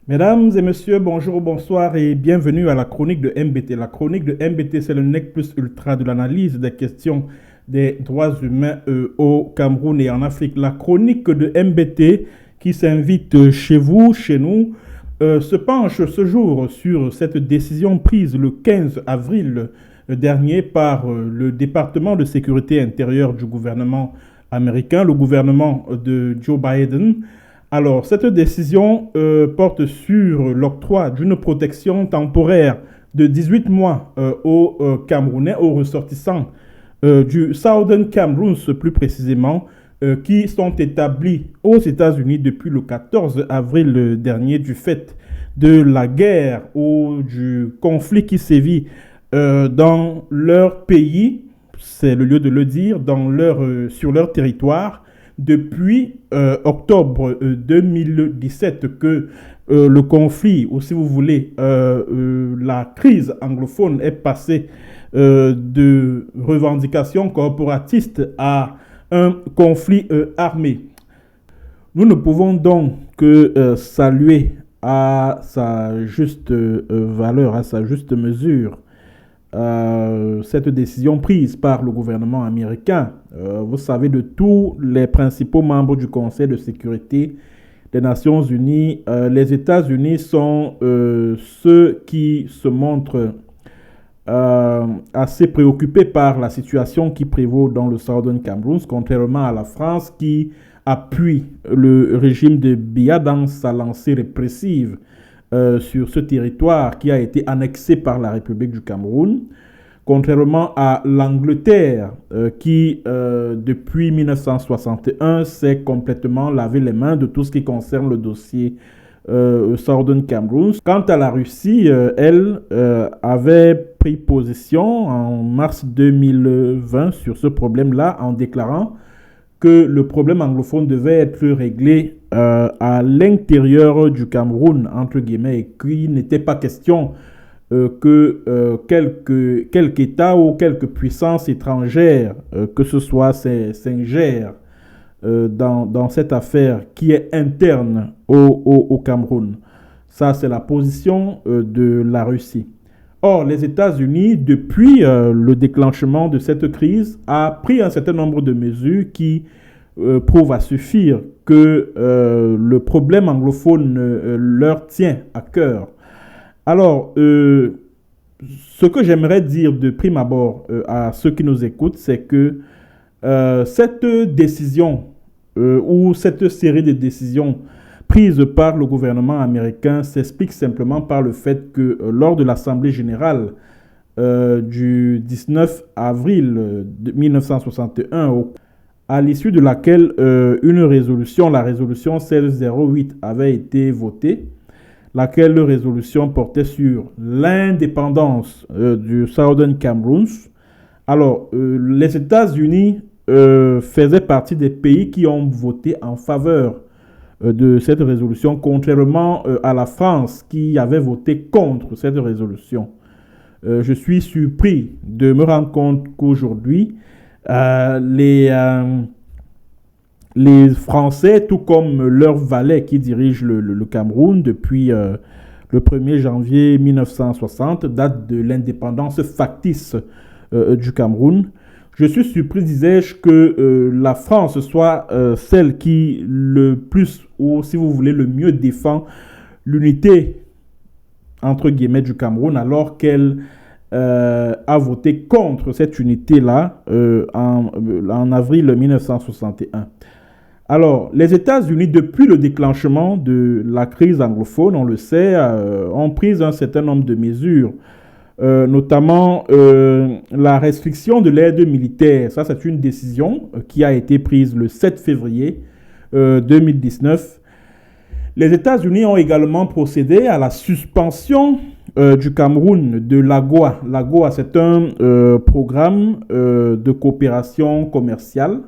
Mesdames et messieurs, bonjour, bonsoir et bienvenue à la chronique de MBT. La chronique de MBT, c'est le nec plus ultra de l'analyse des questions des droits humains au Cameroun et en Afrique. La chronique de MBT qui s'invite chez vous, chez nous, se penche ce jour sur cette décision prise le 15 avril dernier par le département de sécurité intérieure du gouvernement américain, le gouvernement de Joe Biden. Alors, cette décision porte sur l'octroi d'une protection temporaire de 18 mois aux Camerounais, aux ressortissants du Southern Cameroon, plus précisément, qui sont établis aux États-Unis depuis le 14 avril dernier du fait de la guerre ou du conflit qui sévit dans leur pays, c'est le lieu de le dire, sur leur territoire, depuis octobre 2017 que le conflit, ou si vous voulez, la crise anglophone est passée de revendications corporatistes à un conflit armé. Nous ne pouvons donc que saluer à sa juste valeur, à sa juste mesure, cette décision prise par le gouvernement américain. Vous savez, de tous les principaux membres du Conseil de sécurité des Nations Unies, les États-Unis sont ceux qui se montrent assez préoccupés par la situation qui prévaut dans le Southern Cameroun, contrairement à la France qui appuie le régime de Biya dans sa lancée répressive sur ce territoire qui a été annexé par la République du Cameroun, contrairement à l'Angleterre qui, depuis 1961, s'est complètement lavé les mains de tout ce qui concerne le dossier Southern Cameroun. Quant à la Russie, elle avait pris position en mars 2020 sur ce problème-là en déclarant que le problème anglophone devait être réglé à l'intérieur du Cameroun, entre guillemets, et qu'il n'était pas question que quelque État ou quelque puissance étrangère, que ce soit, s'ingère dans cette affaire qui est interne au Cameroun. Ça, c'est la position de la Russie. Or, les États-Unis, depuis le déclenchement de cette crise, a pris un certain nombre de mesures qui prouvent à suffire que le problème anglophone leur tient à cœur. Alors, ce que j'aimerais dire de prime abord à ceux qui nous écoutent, c'est que cette décision ou cette série de décisions prises par le gouvernement américain s'explique simplement par le fait que lors de l'Assemblée générale du 19 avril 1961, à l'issue de laquelle une résolution, la résolution 1608, avait été votée, laquelle résolution portait sur l'indépendance du Southern Cameroon. Alors, les États-Unis faisaient partie des pays qui ont voté en faveur de cette résolution, contrairement à la France qui avait voté contre cette résolution. Je suis surpris de me rendre compte qu'aujourd'hui, les Français, tout comme leurs valets qui dirigent le Cameroun depuis le 1er janvier 1960, date de l'indépendance factice du Cameroun. Je suis surpris, disais-je, que la France soit celle qui le plus, ou si vous voulez, le mieux défend l'unité, entre guillemets, du Cameroun, alors qu'elle a voté contre cette unité-là en avril 1961. Alors, les États-Unis, depuis le déclenchement de la crise anglophone, on le sait, ont pris un certain nombre de mesures notamment la restriction de l'aide militaire. Ça, c'est une décision qui a été prise le 7 février 2019. Les États-Unis ont également procédé à la suspension du Cameroun de l'AGOA. L'AGOA, c'est un programme de coopération commerciale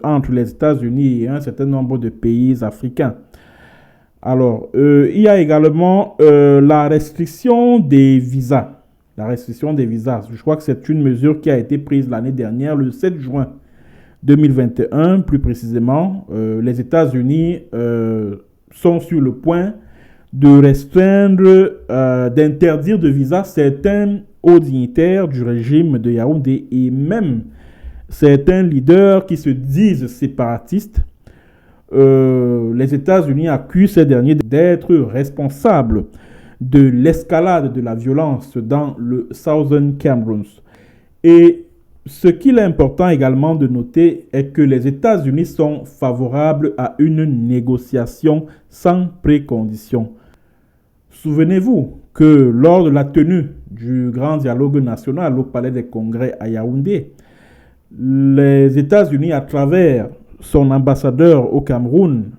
entre les États-Unis et un certain nombre de pays africains. Alors, il y a également la restriction des visas. La restriction des visas, je crois que c'est une mesure qui a été prise l'année dernière, le 7 juin 2021, plus précisément. Les États-Unis sont sur le point de restreindre, d'interdire de visa certains hauts dignitaires du régime de Yaoundé et même certains leaders qui se disent séparatistes. Les États-Unis accusent ces derniers d'être responsables de l'escalade de la violence dans le Southern Cameroon. Et ce qu'il est important également de noter est que les États-Unis sont favorables à une négociation sans précondition. Souvenez-vous que lors de la tenue du grand dialogue national au Palais des Congrès à Yaoundé, les États-Unis, à travers son ambassadeur au Cameroun,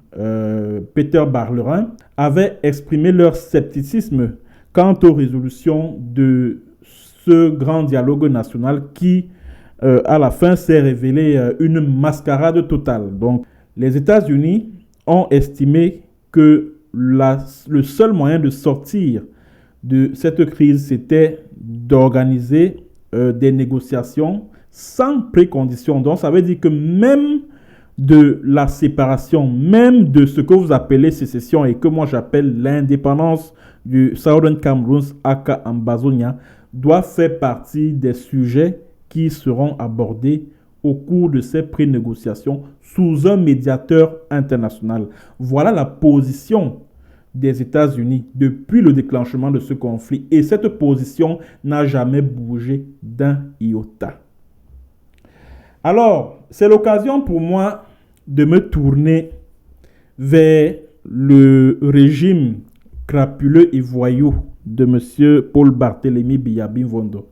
Peter Barlerin, avaient exprimé leur scepticisme quant aux résolutions de ce grand dialogue national qui, à la fin, s'est révélé une mascarade totale. Donc, les États-Unis ont estimé que le seul moyen de sortir de cette crise, c'était d'organiser des négociations sans précondition. Donc, ça veut dire que même de la séparation, même de ce que vous appelez sécession et que moi j'appelle l'indépendance du Southern Cameroon, aka Ambazonia, doit faire partie des sujets qui seront abordés au cours de ces pré-négociations sous un médiateur international. Voilà la position des États-Unis depuis le déclenchement de ce conflit. Et cette position n'a jamais bougé d'un iota. Alors, c'est l'occasion pour moi de me tourner vers le régime crapuleux et voyou de M. Paul Barthélémy Biya-Mvondo.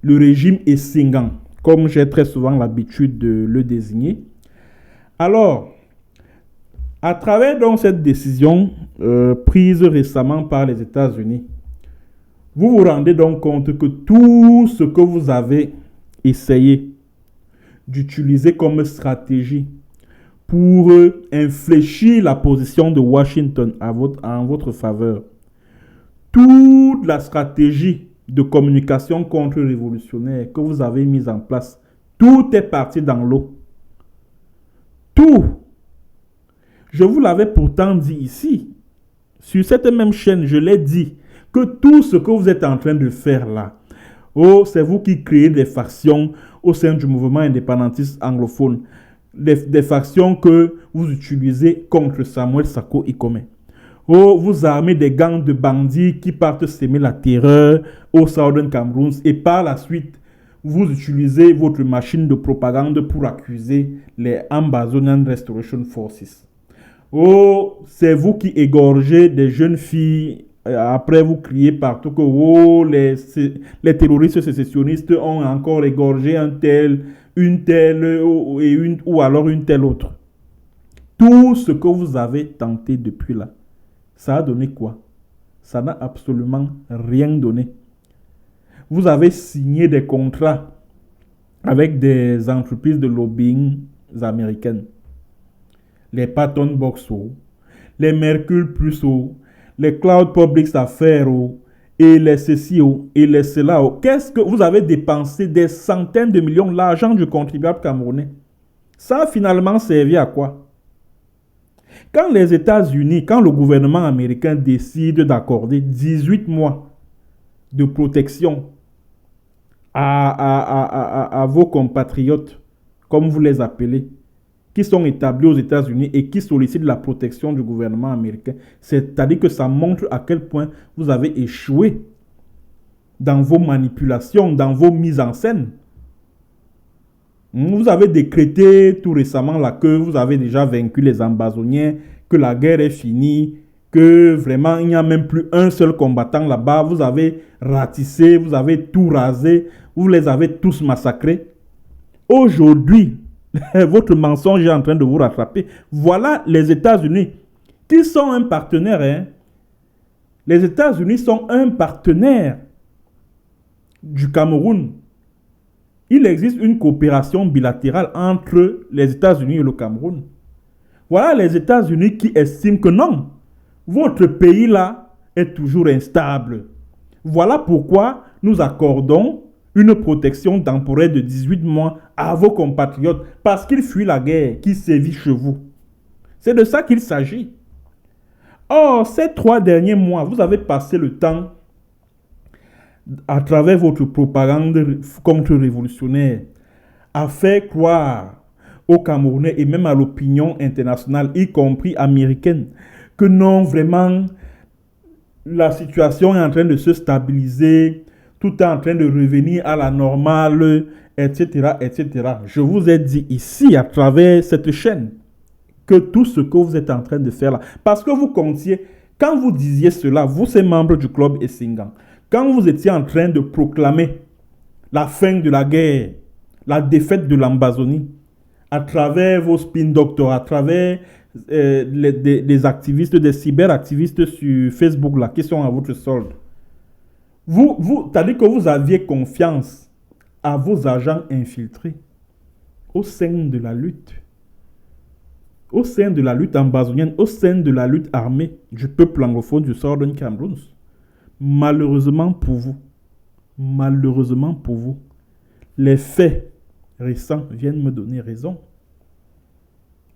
Le régime Essingan, comme j'ai très souvent l'habitude de le désigner. Alors, à travers donc cette décision prise récemment par les États-Unis, vous vous rendez donc compte que tout ce que vous avez essayé d'utiliser comme stratégie pour infléchir la position de Washington en votre faveur, toute la stratégie de communication contre-révolutionnaire que vous avez mise en place, tout est parti dans l'eau. Tout. Je vous l'avais pourtant dit ici, sur cette même chaîne, je l'ai dit, que tout ce que vous êtes en train de faire là, oh, c'est vous qui créez des factions au sein du mouvement indépendantiste anglophone, des factions que vous utilisez contre Samuel Sarko Ikome. Oh, vous armez des gangs de bandits qui partent semer la terreur au Southern Cameroun et par la suite, vous utilisez votre machine de propagande pour accuser les Ambazonian Restoration Forces. Oh, c'est vous qui égorgez des jeunes filles. Après, vous criez partout que oh, les terroristes sécessionnistes ont encore égorgé un tel, une telle ou alors une telle autre. Tout ce que vous avez tenté depuis là, ça a donné quoi? Ça n'a absolument rien donné. Vous avez signé des contrats avec des entreprises de lobbying américaines. Les Patton Boxo, les Mercure Plusso, les Cloud Public Affairs et les CCO et les CELAO. Qu'est-ce que vous avez dépensé des centaines de millions l'argent du contribuable camerounais? Ça a finalement servi à quoi? Quand les États-Unis, quand le gouvernement américain décide d'accorder 18 mois de protection à vos compatriotes, comme vous les appelez, qui sont établis aux États-Unis et qui sollicitent la protection du gouvernement américain, c'est-à-dire que ça montre à quel point vous avez échoué dans vos manipulations, dans vos mises en scène. Vous avez décrété tout récemment là que vous avez déjà vaincu les Ambazoniens, que la guerre est finie que vraiment il n'y a même plus un seul combattant là-bas. Vous avez ratissé, vous avez tout rasé, vous les avez tous massacrés. Aujourd'hui, votre mensonge est en train de vous rattraper. Voilà les États-Unis qui sont un partenaire. Hein. Les États-Unis sont un partenaire du Cameroun. Il existe une coopération bilatérale entre les États-Unis et le Cameroun. Voilà les États-Unis qui estiment que non, votre pays-là est toujours instable. Voilà pourquoi nous accordons une protection temporaire de 18 mois à vos compatriotes parce qu'ils fuient la guerre qui sévit chez vous. C'est de ça qu'il s'agit. Or, ces 3 derniers mois, vous avez passé le temps à travers votre propagande contre-révolutionnaire à faire croire aux Camerounais et même à l'opinion internationale, y compris américaine, que non, vraiment, la situation est en train de se stabiliser, tout est en train de revenir à la normale, etc., etc. Je vous ai dit ici, à travers cette chaîne, que tout ce que vous êtes en train de faire là, parce que vous comptiez, quand vous disiez cela, vous, ces membres du club Essingan, quand vous étiez en train de proclamer la fin de la guerre, la défaite de l'Ambazonie, à travers vos spin doctors, à travers des activistes, des cyberactivistes sur Facebook là, qui sont à votre solde, c'est-à-dire que vous aviez confiance à vos agents infiltrés au sein de la lutte. Au sein de la lutte ambazonienne, au sein de la lutte armée du peuple anglophone du Southern Cameroun. Malheureusement pour vous, les faits récents viennent me donner raison.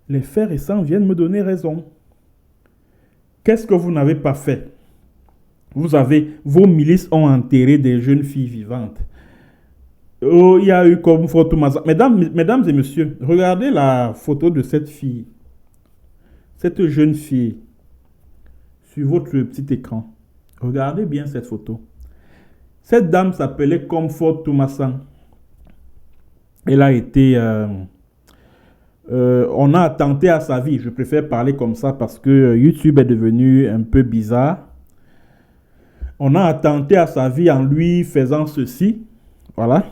Les faits récents viennent me donner raison. Qu'est-ce que vous n'avez pas fait? Vos milices ont enterré des jeunes filles vivantes. Oh, il y a eu comme photo. Mesdames et messieurs, regardez la photo de cette fille. Cette jeune fille sur votre petit écran. Regardez bien cette photo. Cette dame s'appelait Comfort Thomasan. Elle a été... on a attenté à sa vie. Je préfère parler comme ça parce que YouTube est devenu un peu bizarre. On a attenté à sa vie en lui faisant ceci. Voilà.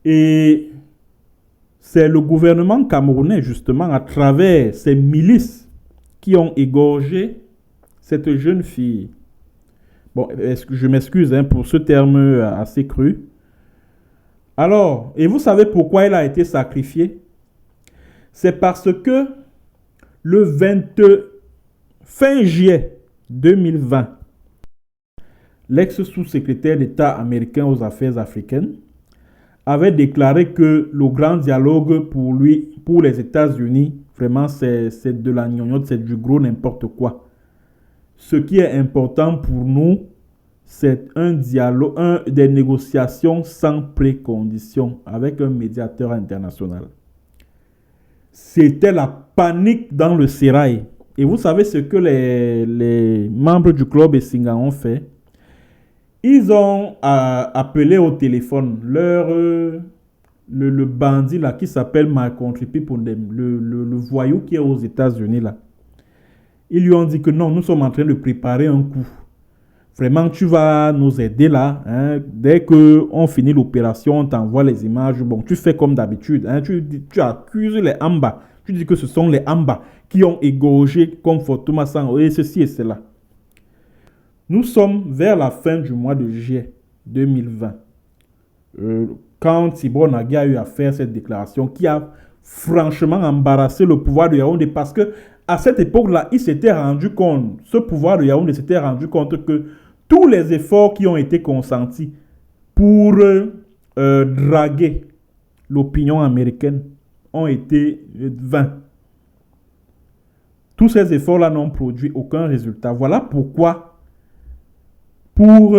Et c'est le gouvernement camerounais, justement, à travers ces milices qui ont égorgé cette jeune fille. Bon, je m'excuse pour ce terme assez cru. Alors, et vous savez pourquoi elle a été sacrifiée? C'est parce que le fin juillet 2020, l'ex-sous-secrétaire d'État américain aux affaires africaines avait déclaré que le grand dialogue pour lui, pour les États-Unis, vraiment c'est de la gnognotte, c'est du gros n'importe quoi. Ce qui est important pour nous, c'est un dialogue, des négociations sans précondition avec un médiateur international. C'était la panique dans le sérail. Et vous savez ce que les membres du club Essingan ont fait? Ils ont appelé au téléphone le bandit là qui s'appelle Marc-André Pipondem, le voyou qui est aux États-Unis là. Ils lui ont dit que non, nous sommes en train de préparer un coup. Vraiment, tu vas nous aider là. Hein. Dès qu'on finit l'opération, on t'envoie les images. Bon, tu fais comme d'habitude. Hein. Tu accuses les Amba. Tu dis que ce sont les Amba qui ont égorgé comme Fortuma Sang et ceci et cela. Nous sommes vers la fin du mois de juillet 2020. Quand Thibaut Nagui a eu à faire cette déclaration qui a franchement embarrassé le pouvoir de Yaoundé parce que à cette époque-là, il s'était rendu compte, ce pouvoir de Yaoundé s'était rendu compte que tous les efforts qui ont été consentis pour draguer l'opinion américaine ont été vains. Tous ces efforts-là n'ont produit aucun résultat. Voilà pourquoi, pour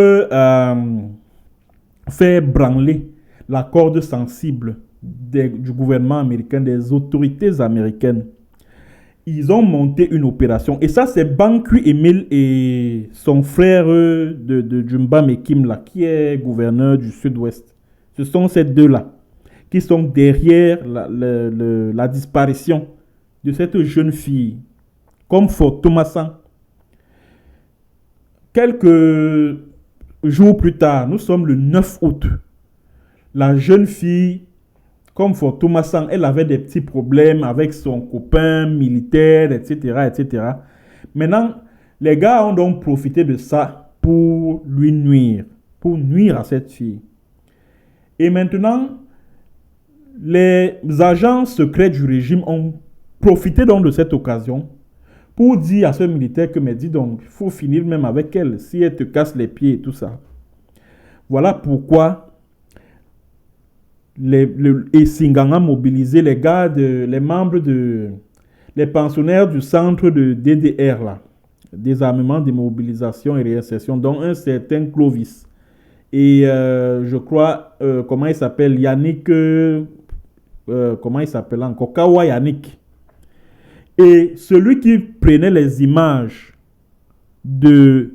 faire branler la corde sensible du gouvernement américain, des autorités américaines, ils ont monté une opération. Et ça, c'est Bankui Emile et son frère de Jumba Mekim, là, qui est gouverneur du Sud-Ouest. Ce sont ces deux-là qui sont derrière la disparition de cette jeune fille, comme Fortuma Sang, Quelques jours plus tard, nous sommes le 9 août, la jeune fille, comme Fatouma Sang, elle avait des petits problèmes avec son copain militaire, etc., etc. Maintenant, les gars ont donc profité de ça pour lui nuire, pour nuire à cette fille. Et maintenant, les agents secrets du régime ont profité donc de cette occasion pour dire à ce militaire que, mais dis donc, il faut finir même avec elle, si elle te casse les pieds et tout ça. Voilà pourquoi et Singang a mobilisé les gars, les membres les pensionnaires du centre de DDR, là, désarmement, démobilisation et réinsertion, dont un certain Clovis. Et je crois, comment il s'appelle, Yannick, comment il s'appelle encore, Kawa Yannick. Et celui qui prenait les images du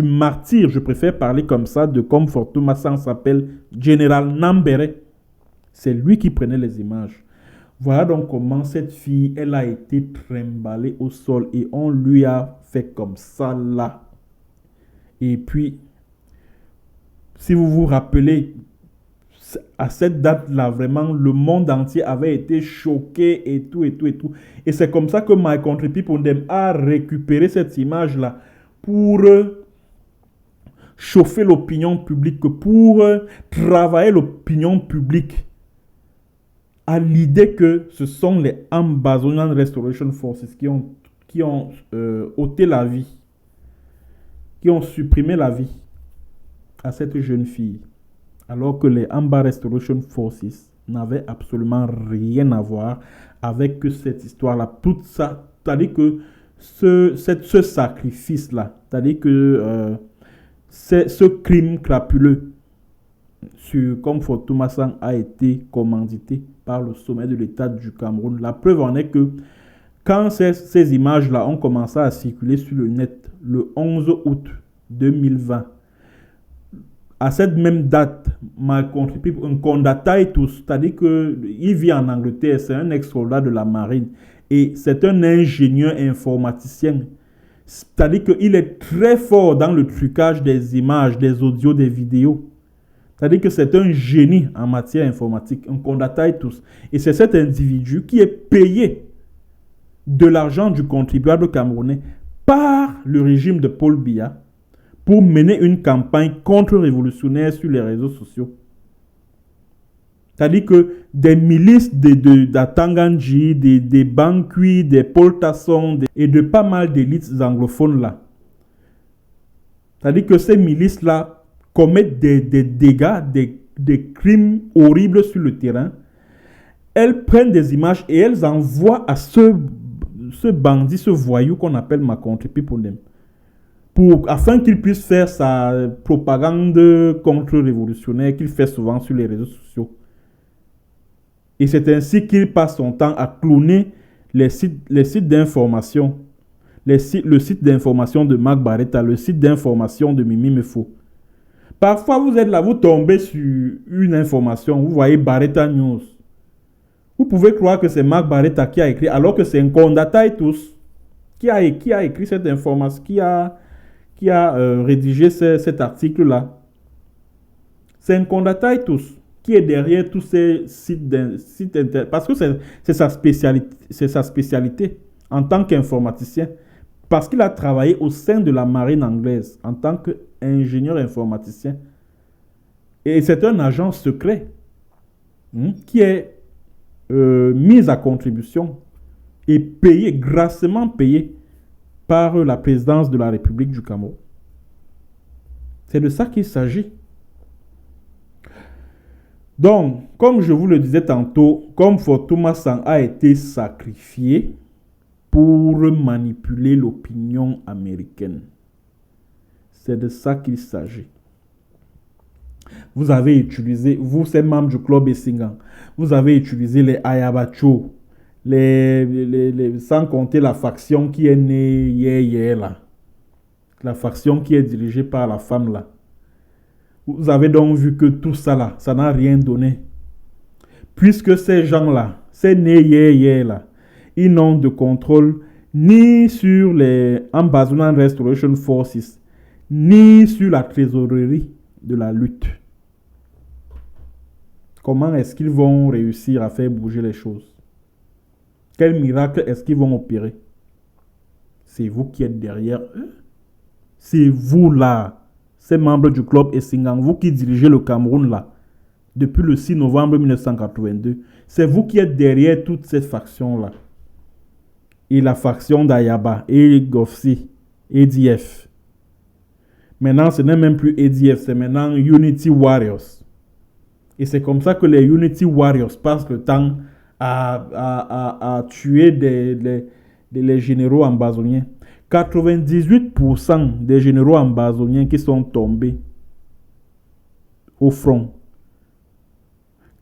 martyr, je préfère parler comme ça, de comme Fatouma Sang s'appelle Général Nambere. C'est lui qui prenait les images. Voilà donc comment cette fille, elle a été trimballée au sol et on lui a fait comme ça là. Et puis, si vous vous rappelez, à cette date-là, vraiment, le monde entier avait été choqué et tout, et tout, et tout. Et c'est comme ça que My Country People a récupéré cette image-là pour chauffer l'opinion publique, pour travailler l'opinion publique à l'idée que ce sont les Ambazonian Restoration Forces qui ont ôté la vie, qui ont supprimé la vie à cette jeune fille. Alors que les Amba Restoration Forces n'avaient absolument rien à voir avec cette histoire-là. Tout ça, c'est-à-dire que ce sacrifice-là, c'est-à-dire que ce crime crapuleux comme Fatouma Sang a été commandité par le sommet de l'État du Cameroun. La preuve en est que quand ces images-là ont commencé à circuler sur le net le 11 août 2020, à cette même date, My Country People, un Kondatai tous, c'est-à-dire qu'il vit en Angleterre, c'est un ex-soldat de la marine et c'est un ingénieur informaticien. C'est-à-dire qu'il est très fort dans le trucage des images, des audios, des vidéos. C'est-à-dire que c'est un génie en matière informatique, un Kondatai tous. Et c'est cet individu qui est payé de l'argent du contribuable camerounais par le régime de Paul Biya pour mener une campagne contre-révolutionnaire sur les réseaux sociaux. C'est-à-dire que des milices d'Atanganji, des Bankui, des Paul Tasson et de pas mal d'élites anglophones là. C'est-à-dire que ces milices-là commettent des dégâts, des crimes horribles sur le terrain. Elles prennent des images et elles envoient à ce bandit, ce voyou qu'on appelle My Country People, afin qu'il puisse faire sa propagande contre-révolutionnaire qu'il fait souvent sur les réseaux sociaux. Et c'est ainsi qu'il passe son temps à cloner les sites d'information, le site d'information de Marc Barretta, le site d'information de Mimi Mefo. Parfois, vous êtes là, vous tombez sur une information, vous voyez Barretta News. Vous pouvez croire que c'est Marc Barretta qui a écrit, alors que c'est un Kondatai tous qui a écrit cette information, qui a rédigé cet article-là. C'est un Kondatai tous qui est derrière tous ces sites internet. Parce que c'est sa spécialité en tant qu'informaticien. Parce qu'il a travaillé au sein de la marine anglaise en tant qu'ingénieur informaticien. Et c'est un agent secret qui est mis à contribution et payé, grassement payé par la présidence de la République du Cameroun. C'est de ça qu'il s'agit. Donc, comme je vous le disais tantôt, comme Fatouma Sang a été sacrifié pour manipuler l'opinion américaine. C'est de ça qu'il s'agit. Vous avez utilisé, vous, ces membres du club Essingan, vous avez utilisé les Ayabacho, sans compter la faction qui est née hier là. La faction qui est dirigée par la femme là. Vous avez donc vu que tout ça là, ça n'a rien donné. Puisque ces gens-là, ces nés hier là, ils n'ont de contrôle ni sur les Ambazonian Restoration Forces, ni sur la trésorerie de la lutte. Comment est-ce qu'ils vont réussir à faire bouger les choses? Quel miracle est-ce qu'ils vont opérer? C'est vous qui êtes derrière eux. C'est vous là, ces membres du club Essingang, vous qui dirigez le Cameroun là, depuis le 6 novembre 1982. C'est vous qui êtes derrière toute cette faction là. Et la faction d'Ayaba, et Gofsi, EDF. Maintenant, ce n'est même plus EDF, c'est maintenant Unity Warriors. Et c'est comme ça que les Unity Warriors passent le temps à tuer les généraux ambazoniens. 98% des généraux ambazoniens qui sont tombés au front,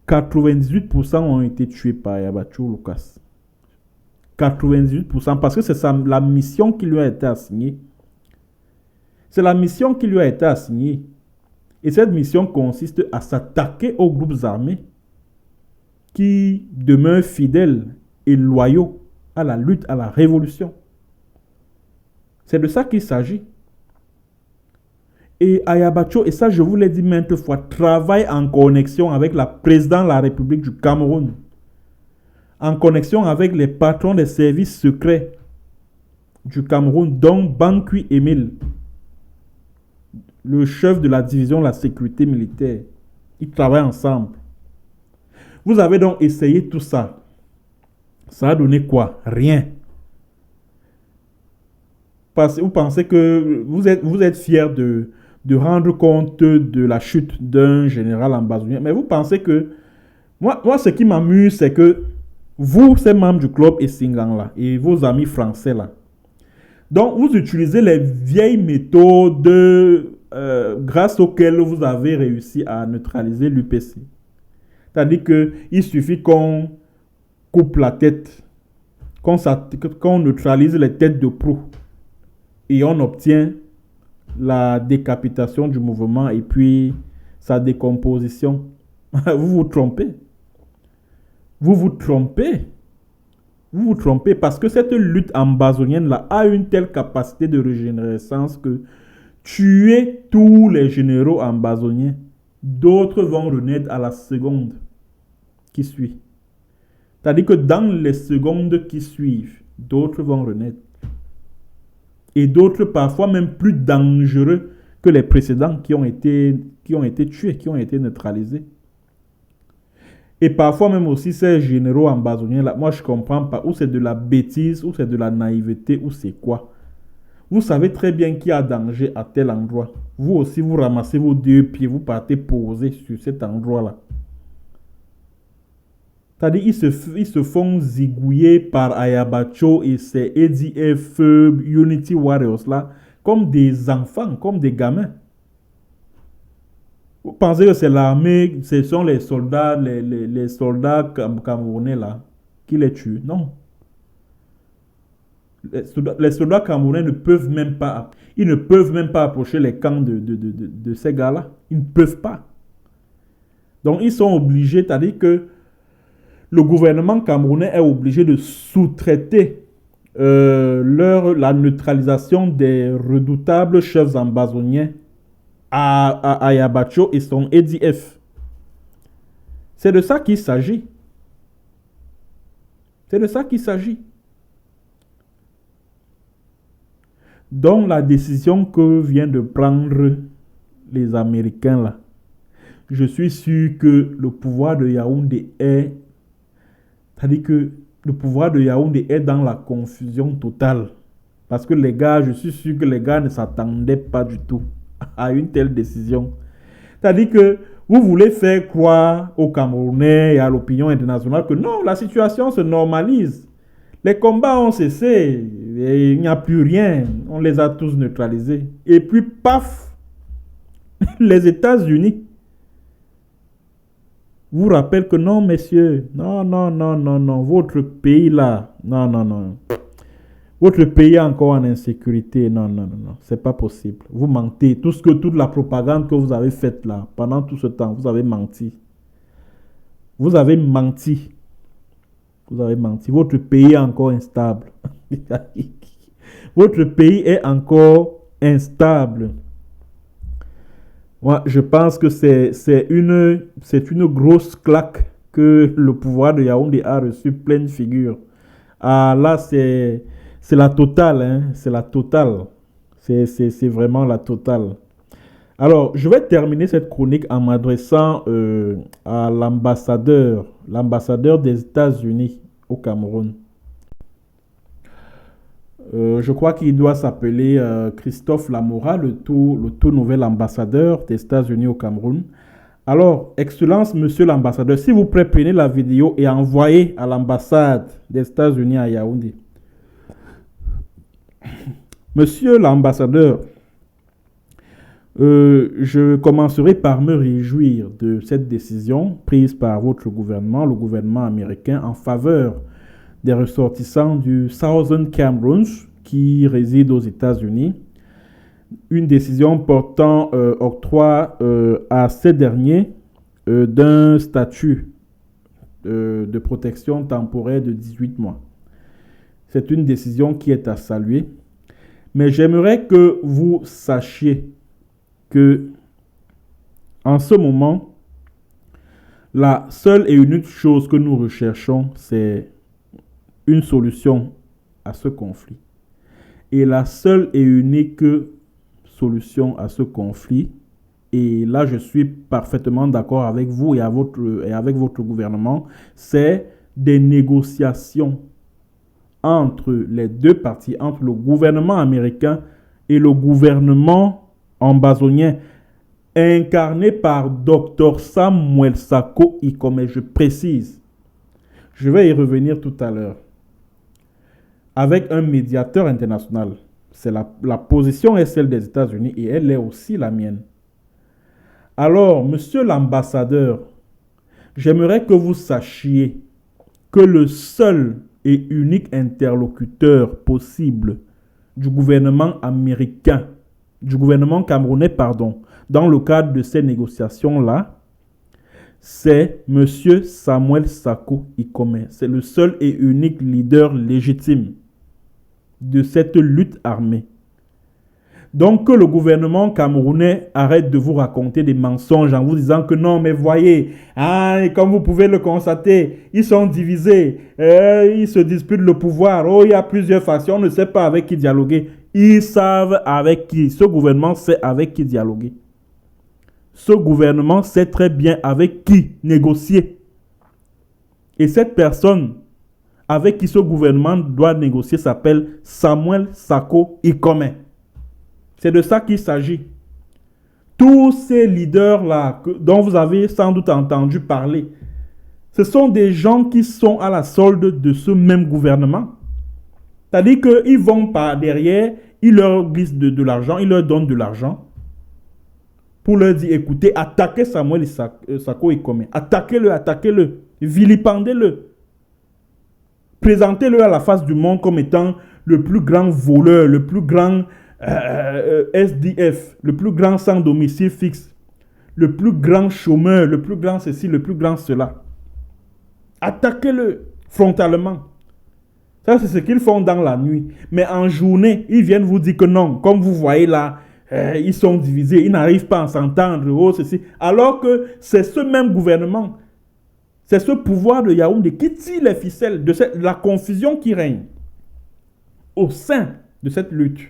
98% ont été tués par Ayabacho Lucas. 98%, parce que c'est la mission qui lui a été assignée. C'est la mission qui lui a été assignée. Et cette mission consiste à s'attaquer aux groupes armés qui demeurent fidèles et loyaux à la lutte, à la révolution. C'est de ça qu'il s'agit. Et Ayabacho, et ça je vous l'ai dit maintes fois, travaille en connexion avec la présidente de la République du Cameroun, en connexion avec les patrons des services secrets du Cameroun, dont Bankui Emile, le chef de la division de la sécurité militaire. Ils travaillent ensemble. Vous avez donc essayé tout ça. Ça a donné quoi? Rien. Vous pensez que vous êtes fiers de rendre compte de la chute d'un général ambazonien. Mais vous pensez que... Moi, ce qui m'amuse, c'est que vous, ces membres du club Essingang là, et vos amis français là, donc vous utilisez les vieilles méthodes grâce auxquelles vous avez réussi à neutraliser l'UPC. C'est-à-dire qu'il suffit qu'on coupe la tête, qu'on neutralise les têtes de proue et on obtient la décapitation du mouvement et puis sa décomposition. Vous vous trompez. Vous vous trompez. Vous vous trompez parce que cette lutte ambazonienne-là a une telle capacité de régénérescence que tuer tous les généraux ambazoniens, d'autres vont renaître à la seconde qui suit. C'est-à-dire que dans les secondes qui suivent, d'autres vont renaître. Et d'autres parfois même plus dangereux que les précédents qui ont été tués, qui ont été neutralisés. Et parfois même aussi ces généraux ambazoniens là, moi je ne comprends pas, ou c'est de la bêtise, ou c'est de la naïveté, ou c'est quoi. Vous savez très bien qu'il y a danger à tel endroit. Vous aussi, vous ramassez vos deux pieds, vous partez poser sur cet endroit-là. C'est-à-dire ils se font zigouiller par Ayabacho et ses EDF Unity Warriors là, comme des enfants, comme des gamins. Vous pensez que c'est l'armée, ce sont les soldats, les soldats camerounais là, qui les tuent? Non. Les soldats camerounais ne peuvent même pas, ils ne peuvent même pas approcher les camps de ces gars-là. Ils ne peuvent pas. Donc ils sont obligés, c'est-à-dire que le gouvernement camerounais est obligé de sous-traiter la neutralisation des redoutables chefs ambazoniens à Ayabacho et son EDF. C'est de ça qu'il s'agit. C'est de ça qu'il s'agit. Donc la décision que viennent de prendre les Américains là, je suis sûr que le pouvoir de Yaoundé est... C'est-à-dire que le pouvoir de Yaoundé est dans la confusion totale. Parce que les gars, je suis sûr que les gars ne s'attendaient pas du tout à une telle décision. C'est-à-dire que vous voulez faire croire aux Camerounais et à l'opinion internationale que non, la situation se normalise. Les combats ont cessé, et il n'y a plus rien, on les a tous neutralisés. Et puis, paf, les États-Unis vous rappellent que non, messieurs, non, votre pays là, non. Votre pays est encore en insécurité, non, c'est pas possible. Vous mentez, toute la propagande que vous avez faite là, pendant tout ce temps, vous avez menti. Vous avez menti. Vous avez menti. Votre pays est encore instable. Votre pays est encore instable. Moi, je pense que c'est une grosse claque que le pouvoir de Yaoundé a reçu pleine figure. Ah là, c'est la totale, hein, c'est la totale. C'est vraiment la totale. Alors, je vais terminer cette chronique en m'adressant à l'ambassadeur des États-Unis au Cameroun. Je crois qu'il doit s'appeler Christophe Lamora, le tout nouvel ambassadeur des États-Unis au Cameroun. Alors, Excellence, Monsieur l'ambassadeur, s'il vous plaît, prenez la vidéo et envoyez à l'ambassade des États-Unis à Yaoundé. Monsieur l'ambassadeur, je commencerai par me réjouir de cette décision prise par votre gouvernement, le gouvernement américain, en faveur des ressortissants du Southern Cameroon qui résident aux États-Unis. Une décision portant octroi à ces derniers d'un statut de protection temporaire de 18 mois. C'est une décision qui est à saluer. Mais j'aimerais que vous sachiez que en ce moment, la seule et unique chose que nous recherchons, c'est une solution à ce conflit. Et la seule et unique solution à ce conflit, et là je suis parfaitement d'accord avec vous et avec votre gouvernement, c'est des négociations entre les deux parties, entre le gouvernement américain et le gouvernement ambazonien, incarné par Dr Samuel Sarko Ikome, je précise. Je vais y revenir tout à l'heure. Avec un médiateur international. C'est la position est celle des États-Unis et elle est aussi la mienne. Alors, monsieur l'ambassadeur, j'aimerais que vous sachiez que le seul et unique interlocuteur possible du gouvernement américain, du gouvernement camerounais, pardon, dans le cadre de ces négociations-là, c'est M. Samuel Sarko Ikome. C'est le seul et unique leader légitime de cette lutte armée. Donc que le gouvernement camerounais arrête de vous raconter des mensonges en vous disant que non, mais voyez, comme vous pouvez le constater, ils sont divisés, ils se disputent le pouvoir, il y a plusieurs factions, on ne sait pas avec qui dialoguer. Ils savent avec qui, ce gouvernement sait avec qui dialoguer. Ce gouvernement sait très bien avec qui négocier. Et cette personne avec qui ce gouvernement doit négocier s'appelle Samuel Sarko Ikome. C'est de ça qu'il s'agit. Tous ces leaders-là dont vous avez sans doute entendu parler, ce sont des gens qui sont à la solde de ce même gouvernement. C'est-à-dire qu'ils vont par derrière, ils leur glissent de l'argent, ils leur donnent de l'argent pour leur dire, écoutez, attaquez Samuel Sarko Ikome, attaquez-le, vilipendez-le. Présentez-le à la face du monde comme étant le plus grand voleur, le plus grand SDF, le plus grand sans domicile fixe, le plus grand chômeur, le plus grand ceci, le plus grand cela. Attaquez-le frontalement. Ça, c'est ce qu'ils font dans la nuit. Mais en journée, ils viennent vous dire que non. Comme vous voyez là, ils sont divisés, ils n'arrivent pas à s'entendre, ceci. Alors que c'est ce même gouvernement, c'est ce pouvoir de Yaoundé qui tire les ficelles de la confusion qui règne au sein de cette lutte.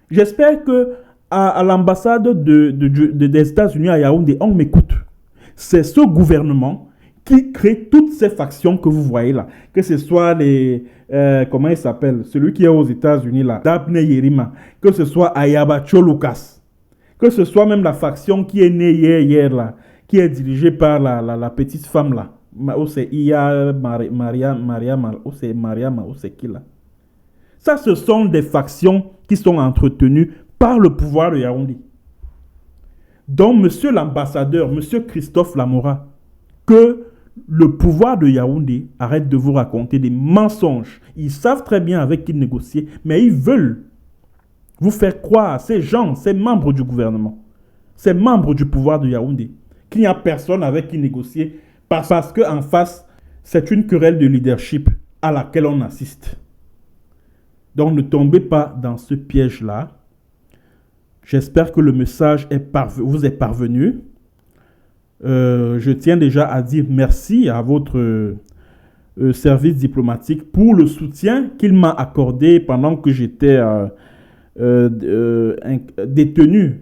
J'espère que à l'ambassade des États-Unis à Yaoundé, on m'écoute. C'est ce gouvernement qui crée toutes ces factions que vous voyez là. Que ce soit les... comment il s'appelle? Celui qui est aux États-Unis là, Dabne Yerima. Que ce soit Ayaba Cholukas. Que ce soit même la faction qui est née hier là, qui est dirigée par la petite femme là. C'est Iya Mariama, c'est Mariama, c'est qui là? Ça, ce sont des factions qui sont entretenues par le pouvoir de Yaoundé. Donc, monsieur l'ambassadeur, monsieur Christophe Lamora, que le pouvoir de Yaoundé arrête de vous raconter des mensonges. Ils savent très bien avec qui négocier, mais ils veulent vous faire croire à ces gens, ces membres du gouvernement, ces membres du pouvoir de Yaoundé, qu'il n'y a personne avec qui négocier parce qu'en face, c'est une querelle de leadership à laquelle on assiste. Donc ne tombez pas dans ce piège-là. J'espère que le message vous est parvenu. Je tiens déjà à dire merci à votre service diplomatique pour le soutien qu'il m'a accordé pendant que j'étais détenu,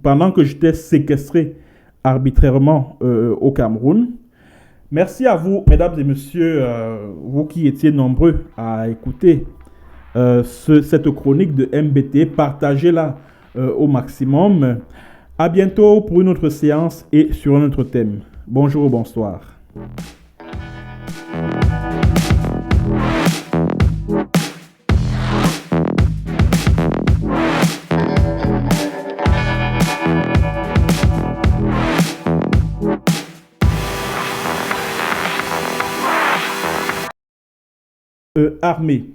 pendant que j'étais séquestré arbitrairement au Cameroun. Merci à vous, mesdames et messieurs, vous qui étiez nombreux à écouter cette chronique de MBT. Partagez-la au maximum. À bientôt pour une autre séance et sur un autre thème. Bonjour, bonsoir. Armée.